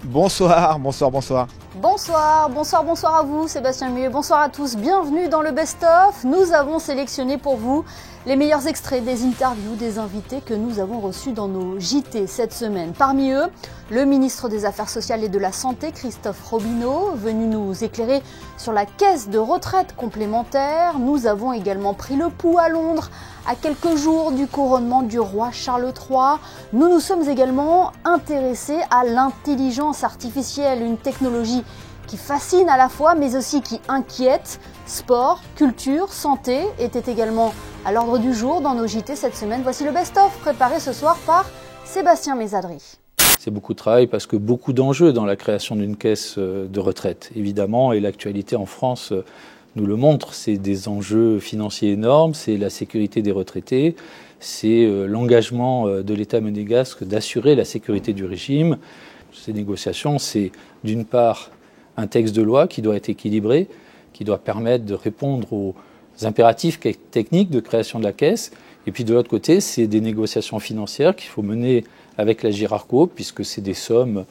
Bonsoir, bonsoir, bonsoir. Bonsoir à vous, Sébastien Muet. Bonsoir à tous, bienvenue dans le Best of. Nous avons sélectionné pour vous les meilleurs extraits des interviews des invités que nous avons reçus dans nos JT cette semaine. Parmi eux, le ministre des Affaires sociales et de la Santé, Christophe Robineau, venu nous éclairer sur la caisse de retraite complémentaire. Nous avons également pris le pouls à Londres, à quelques jours du couronnement du roi Charles III. Nous nous sommes également intéressés à l'intelligence artificielle, une technologie qui fascine à la fois, mais aussi qui inquiète. Sport, culture, santé étaient également à l'ordre du jour dans nos JT cette semaine. Voici le best-of préparé ce soir par Sébastien Mésadry. C'est beaucoup de travail parce que beaucoup d'enjeux dans la création d'une caisse de retraite, évidemment, et l'actualité en France nous le montre. C'est des enjeux financiers énormes, c'est la sécurité des retraités, c'est l'engagement de l'État monégasque d'assurer la sécurité du régime. Ces négociations, c'est d'une part un texte de loi qui doit être équilibré, qui doit permettre de répondre aux impératifs techniques de création de la caisse. Et puis de l'autre côté, c'est des négociations financières qu'il faut mener avec la Girarco, puisque c'est des sommes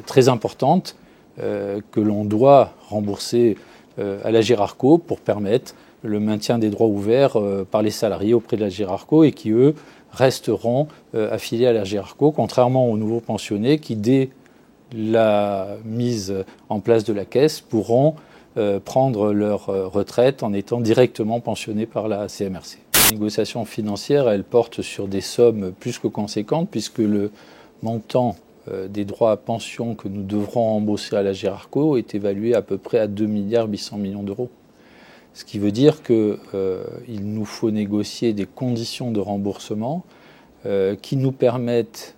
très importantes que l'on doit rembourser à la Girarco pour permettre le maintien des droits ouverts par les salariés auprès de la Girarco et qui, eux, resteront affiliés à la Girarco, contrairement aux nouveaux pensionnés qui, dès la mise en place de la caisse, pourront prendre leur retraite en étant directement pensionnés par la CMRC. Les négociations financières, elles portent sur des sommes plus que conséquentes puisque le montant des droits à pension que nous devrons rembourser à la Girarco est évalué à peu près à 2,8 milliards d'euros. Ce qui veut dire qu'il nous faut négocier des conditions de remboursement qui nous permettent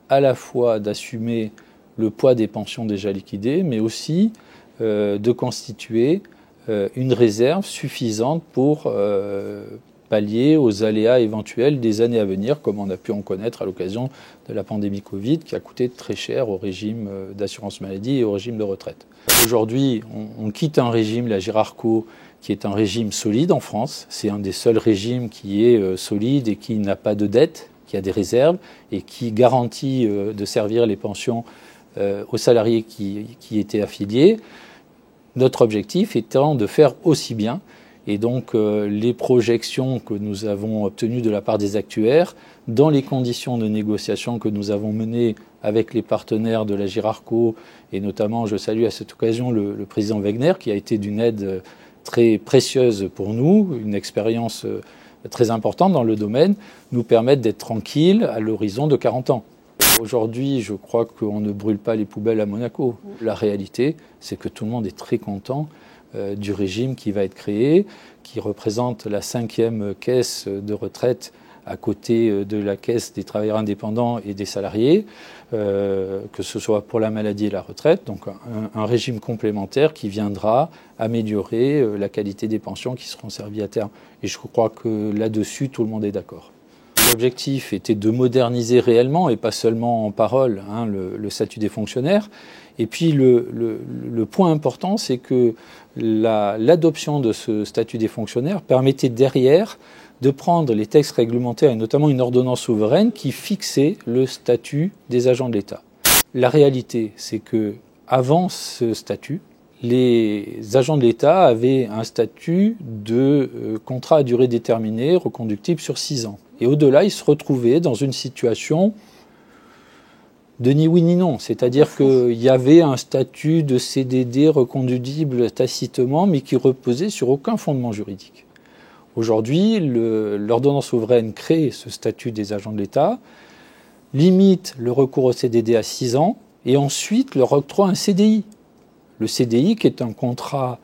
à la fois d'assumer le poids des pensions déjà liquidées, mais aussi de constituer une réserve suffisante pour pallier aux aléas éventuels des années à venir, comme on a pu en connaître à l'occasion de la pandémie Covid, qui a coûté très cher au régime d'assurance maladie et au régime de retraite. Aujourd'hui, on quitte un régime, la Girarco, qui est un régime solide en France. C'est un des seuls régimes qui est solide et qui n'a pas de dette, qui a des réserves et qui garantit de servir les pensions aux salariés qui étaient affiliés. Notre objectif étant de faire aussi bien. Et donc, les projections que nous avons obtenues de la part des actuaires, dans les conditions de négociation que nous avons menées avec les partenaires de la Girarco, et notamment, je salue à cette occasion le président Wegner, qui a été d'une aide très précieuse pour nous, une expérience très importante dans le domaine, nous permettent d'être tranquilles à l'horizon de 40 ans. Aujourd'hui, je crois qu'on ne brûle pas les poubelles à Monaco. La réalité, c'est que tout le monde est très content du régime qui va être créé, qui représente la 5e caisse de retraite à côté de la caisse des travailleurs indépendants et des salariés, que ce soit pour la maladie et la retraite. Donc un régime complémentaire qui viendra améliorer la qualité des pensions qui seront servies à terme. Et je crois que là-dessus, tout le monde est d'accord. L'objectif était de moderniser réellement, et pas seulement en parole, le statut des fonctionnaires. Et puis le point important, c'est que l'adoption de ce statut des fonctionnaires permettait derrière de prendre les textes réglementaires, et notamment une ordonnance souveraine qui fixait le statut des agents de l'État. La réalité, c'est que avant ce statut, les agents de l'État avaient un statut de contrat à durée déterminée, reconductible sur 6 ans. Et au-delà, ils se retrouvaient dans une situation de ni oui ni non. C'est-à-dire qu'il y avait un statut de CDD reconductible tacitement, mais qui reposait sur aucun fondement juridique. Aujourd'hui, l'ordonnance souveraine crée ce statut des agents de l'État, limite le recours au CDD à 6 ans, et ensuite leur octroie un CDI. Le CDI qui est un contrat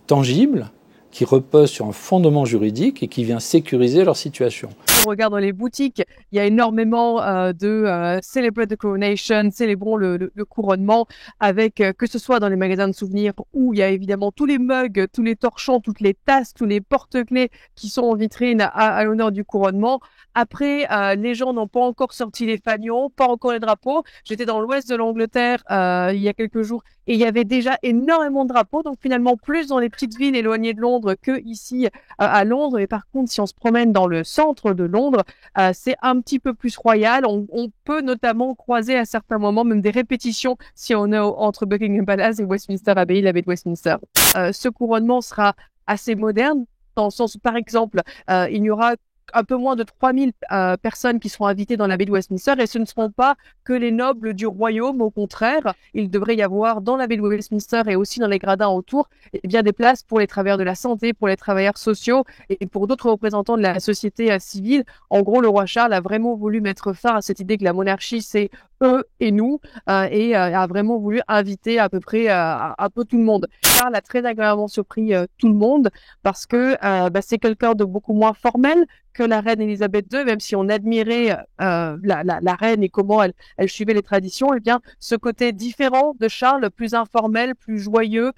tangible, qui repose sur un fondement juridique et qui vient sécuriser leur situation. On regarde dans les boutiques, il y a énormément de Celebrate the Coronation, célébrons le couronnement, avec que ce soit dans les magasins de souvenirs où il y a évidemment tous les mugs, tous les torchons, toutes les tasses, tous les porte-clés qui sont en vitrine à l'honneur du couronnement. Après, les gens n'ont pas encore sorti les fanions, pas encore les drapeaux. J'étais dans l'ouest de l'Angleterre il y a quelques jours et il y avait déjà énormément de drapeaux, donc finalement plus dans les petites villes éloignées de Londres que ici à Londres. Et par contre, si on se promène dans le centre de Londres, c'est un petit peu plus royal. On peut notamment croiser à certains moments même des répétitions si on est entre Buckingham Palace et Westminster Abbey, l'abbé de Westminster. Ce couronnement sera assez moderne dans le sens où, par exemple, il y aura un peu moins de 3000 personnes qui seront invitées dans l'abbaye de Westminster, et ce ne seront pas que les nobles du royaume. Au contraire, il devrait y avoir dans l'abbaye de Westminster et aussi dans les gradins autour bien des places pour les travailleurs de la santé, pour les travailleurs sociaux et pour d'autres représentants de la société civile. En gros, le roi Charles a vraiment voulu mettre fin à cette idée que la monarchie c'est eux et nous, et a vraiment voulu inviter à peu près un peu tout le monde. Charles a très agréablement surpris tout le monde parce que c'est quelqu'un de beaucoup moins formel que la reine Elisabeth II, même si on admirait la reine et comment elle suivait les traditions. Eh bien, ce côté différent de Charles, plus informel, plus joyeux,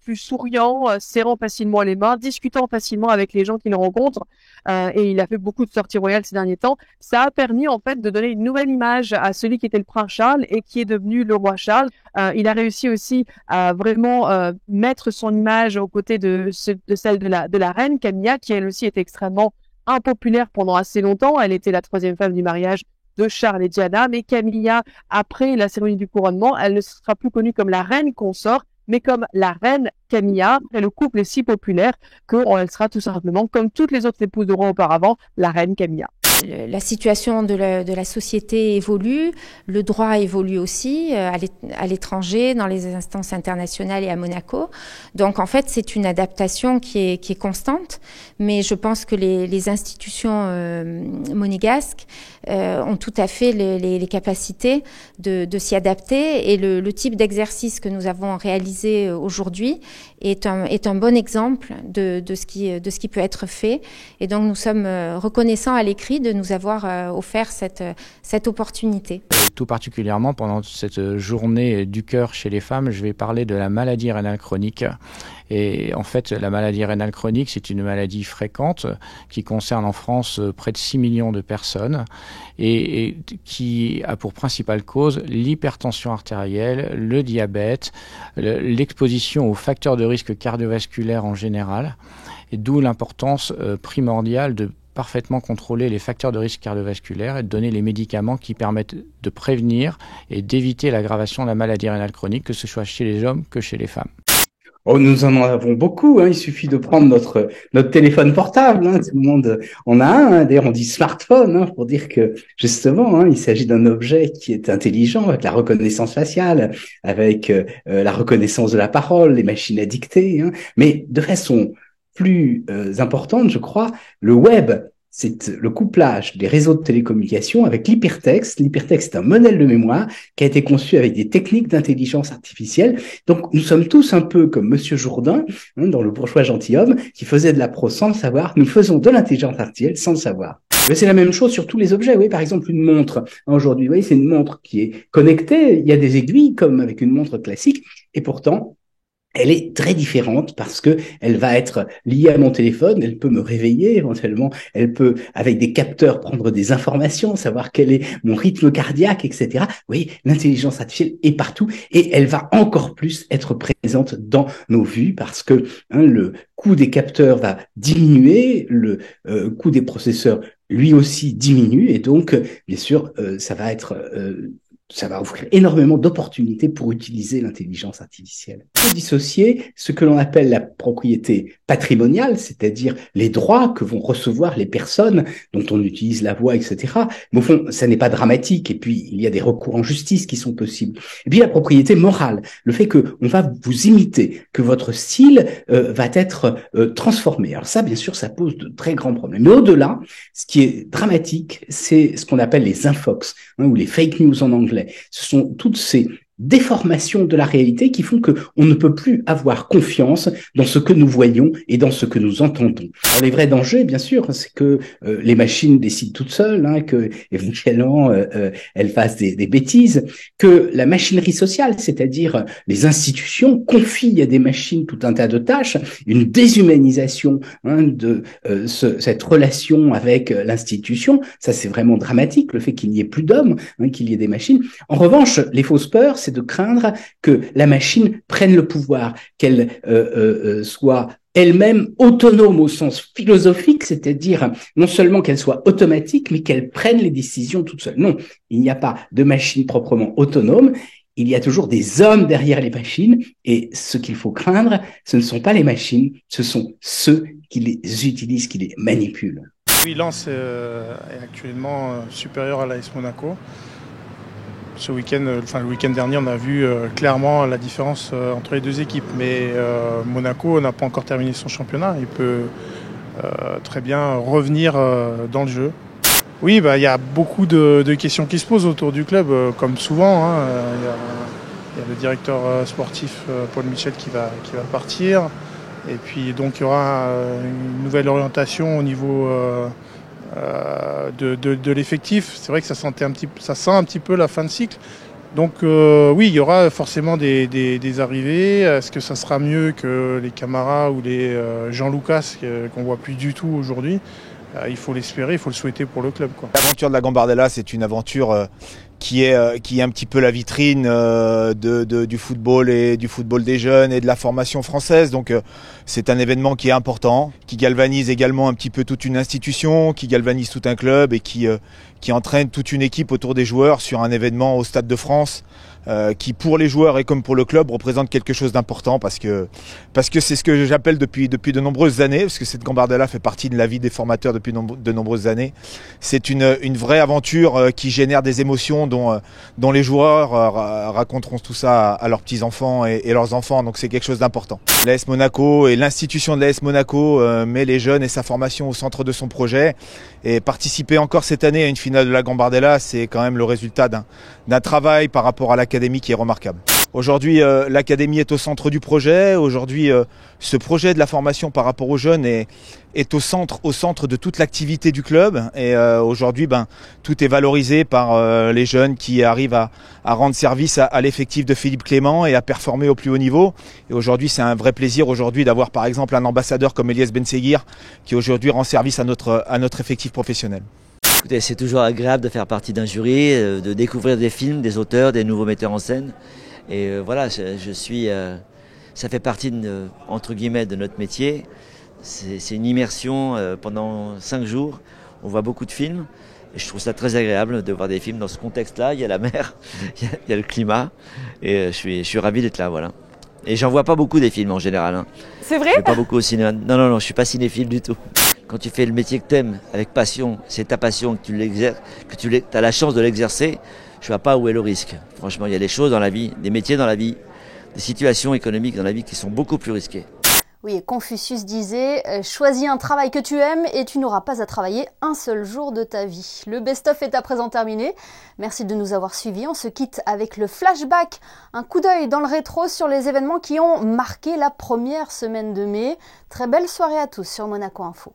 plus souriant, serrant facilement les mains, discutant facilement avec les gens qu'il rencontre, et il a fait beaucoup de sorties royales ces derniers temps. Ça a permis en fait de donner une nouvelle image à celui qui était le prince Charles et qui est devenu le roi Charles. Il a réussi aussi à vraiment mettre son image aux côtés de celle de la reine Camilla, qui elle aussi était extrêmement impopulaire pendant assez longtemps. Elle était la troisième femme du mariage de Charles et Diana, mais Camilla, après la cérémonie du couronnement, elle ne sera plus connue comme la reine consort, mais comme la reine Camilla. Et le couple est si populaire qu'elle sera tout simplement, comme toutes les autres épouses de roi auparavant, la reine Camilla. La situation de la société évolue, le droit évolue aussi à l'étranger, dans les instances internationales et à Monaco. Donc en fait, c'est une adaptation qui est constante, mais je pense que les institutions monégasques ont tout à fait les capacités de s'y adapter, et le type d'exercice que nous avons réalisé aujourd'hui est un bon exemple de ce qui peut être fait. Et donc nous sommes reconnaissants à l'écrit de nous avoir offert cette opportunité. Tout particulièrement pendant cette journée du cœur chez les femmes, je vais parler de la maladie rénale chronique. Et en fait, la maladie rénale chronique, c'est une maladie fréquente qui concerne en France près de 6 millions de personnes et qui a pour principale cause l'hypertension artérielle, le diabète, l'exposition aux facteurs de risque cardiovasculaire en général, et d'où l'importance primordiale de parfaitement contrôler les facteurs de risque cardiovasculaire et de donner les médicaments qui permettent de prévenir et d'éviter l'aggravation de la maladie rénale chronique, que ce soit chez les hommes que chez les femmes. Oh, nous en avons beaucoup, hein. Il suffit de prendre notre téléphone portable, hein. Tout le monde en a un, hein. D'ailleurs, on dit smartphone, hein, pour dire que, justement, hein, il s'agit d'un objet qui est intelligent, avec la reconnaissance faciale, avec la reconnaissance de la parole, les machines à dicter, hein. Mais de façon plus importante, je crois, le web, c'est le couplage des réseaux de télécommunications avec l'hypertexte. L'hypertexte est un modèle de mémoire qui a été conçu avec des techniques d'intelligence artificielle. Donc, nous sommes tous un peu comme Monsieur Jourdain, hein, dans Le Bourgeois gentilhomme, qui faisait de la prose sans le savoir. Nous faisons de l'intelligence artificielle sans le savoir. Mais c'est la même chose sur tous les objets. Oui, par exemple, une montre. Aujourd'hui, oui, c'est une montre qui est connectée. Il y a des aiguilles comme avec une montre classique. Et pourtant, elle est très différente parce que elle va être liée à mon téléphone, elle peut me réveiller éventuellement, elle peut, avec des capteurs, prendre des informations, savoir quel est mon rythme cardiaque, etc. Oui, l'intelligence artificielle est partout et elle va encore plus être présente dans nos vues parce que le coût des capteurs va diminuer, le coût des processeurs lui aussi diminue et donc, bien sûr, ça va offrir énormément d'opportunités pour utiliser l'intelligence artificielle. Il faut dissocier ce que l'on appelle la propriété patrimoniale, c'est-à-dire les droits que vont recevoir les personnes dont on utilise la voix, etc. Mais au fond, ça n'est pas dramatique. Et puis, il y a des recours en justice qui sont possibles. Et puis, la propriété morale, le fait que on va vous imiter, que votre style va être transformé. Alors ça, bien sûr, ça pose de très grands problèmes. Mais au-delà, ce qui est dramatique, c'est ce qu'on appelle les infox, ou les fake news en anglais. Ce sont toutes ces déformations de la réalité qui font que on ne peut plus avoir confiance dans ce que nous voyons et dans ce que nous entendons. Alors, les vrais dangers, bien sûr, c'est que les machines décident toutes seules, hein, que éventuellement elles fassent des bêtises, que la machinerie sociale, c'est-à-dire les institutions, confient à des machines tout un tas de tâches, une déshumanisation de cette relation avec l'institution. Ça, c'est vraiment dramatique, le fait qu'il n'y ait plus d'hommes, qu'il y ait des machines. En revanche, les fausses peurs, c'est de craindre que la machine prenne le pouvoir, qu'elle soit elle-même autonome au sens philosophique, c'est-à-dire non seulement qu'elle soit automatique, mais qu'elle prenne les décisions toute seule. Non, il n'y a pas de machine proprement autonome. Il y a toujours des hommes derrière les machines, et ce qu'il faut craindre, ce ne sont pas les machines, ce sont ceux qui les utilisent, qui les manipulent. Oui, Lens est actuellement supérieur à l'AS Monaco. Ce week-end, le week-end dernier, on a vu clairement la différence entre les deux équipes. Mais Monaco n'a pas encore terminé son championnat. Il peut très bien revenir dans le jeu. Oui, il y a beaucoup de questions qui se posent autour du club, comme souvent. Il y a le directeur sportif Paul Michel qui va partir. Et puis donc il y aura une nouvelle orientation au niveau de l'effectif. C'est vrai que ça sent un petit peu la fin de cycle. Donc oui, il y aura forcément des arrivées. Est-ce que ça sera mieux que les Camara ou les Jean Lucas qu'on voit plus du tout aujourd'hui? Il faut l'espérer, il faut le souhaiter pour le club, quoi. L'aventure de la Gambardella, c'est une aventure qui est un petit peu la vitrine du football et du football des jeunes et de la formation française. Donc c'est un événement qui est important, qui galvanise également un petit peu toute une institution, qui galvanise tout un club et qui entraîne toute une équipe autour des joueurs sur un événement au Stade de France. Qui pour les joueurs et comme pour le club représente quelque chose d'important parce que c'est ce que j'appelle depuis de nombreuses années, parce que cette Gambardella fait partie de la vie des formateurs depuis de nombreuses années. C'est une vraie aventure qui génère des émotions dont les joueurs raconteront tout ça à leurs petits-enfants et leurs enfants, donc c'est quelque chose d'important. L'AS Monaco et l'institution de l'AS Monaco met les jeunes et sa formation au centre de son projet, et participer encore cette année à une finale de la Gambardella, c'est quand même le résultat d'un travail par rapport à l'académie qui est remarquable. Aujourd'hui, l'académie est au centre du projet. Aujourd'hui, ce projet de la formation par rapport aux jeunes est au centre de toute l'activité du club. Et aujourd'hui, tout est valorisé par les jeunes qui arrivent à rendre service à l'effectif de Philippe Clément et à performer au plus haut niveau. Et aujourd'hui, c'est un vrai plaisir aujourd'hui d'avoir par exemple un ambassadeur comme Elias Benseguir qui aujourd'hui rend service à notre effectif professionnel. Écoutez, c'est toujours agréable de faire partie d'un jury, de découvrir des films, des auteurs, des nouveaux metteurs en scène. Et voilà, ça fait partie entre guillemets de notre métier. C'est une immersion pendant 5 jours. On voit beaucoup de films et je trouve ça très agréable de voir des films dans ce contexte-là. Il y a la mer, il y a le climat et je suis ravi d'être là, voilà. Et j'en vois pas beaucoup des films en général. C'est vrai? Je vais pas beaucoup au cinéma. Non, je suis pas cinéphile du tout. Quand tu fais le métier que t'aimes avec passion, c'est ta passion que tu l'exerces, que tu as la chance de l'exercer. Je vois pas où est le risque. Franchement, il y a des choses dans la vie, des métiers dans la vie, des situations économiques dans la vie qui sont beaucoup plus risquées. Oui, Confucius disait « Choisis un travail que tu aimes et tu n'auras pas à travailler un seul jour de ta vie ». Le best-of est à présent terminé. Merci de nous avoir suivis. On se quitte avec le flashback, un coup d'œil dans le rétro sur les événements qui ont marqué la première semaine de mai. Très belle soirée à tous sur Monaco Info.